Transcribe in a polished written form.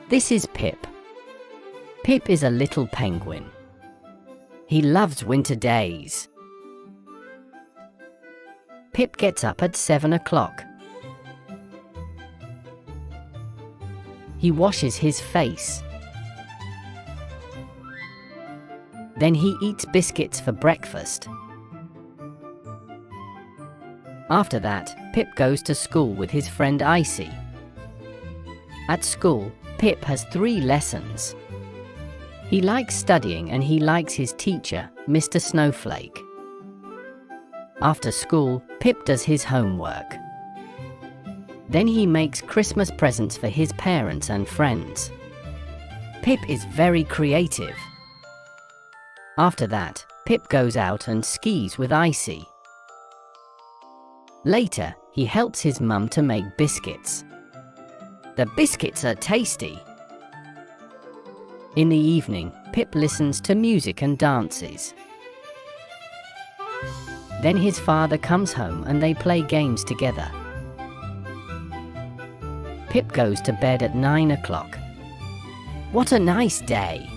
This is Pip. Pip is a little penguin. He loves winter days. Pip gets up at 7 o'clock. He washes his face. Then he eats biscuits for breakfast. After that, Pip goes to school with his friend Icy. At school, Pip has 3 lessons. He likes studying and he likes his teacher, Mr. Snowflake. After school, Pip does his homework. Then he makes Christmas presents for his parents and friends. Pip is very creative. After that, Pip goes out and skis with Icy. Later, he helps his mum to make biscuits. The biscuits are tasty. In the evening, Pip listens to music and dances. Then his father comes home and they play games together. Pip goes to bed at 9 o'clock. What a nice day!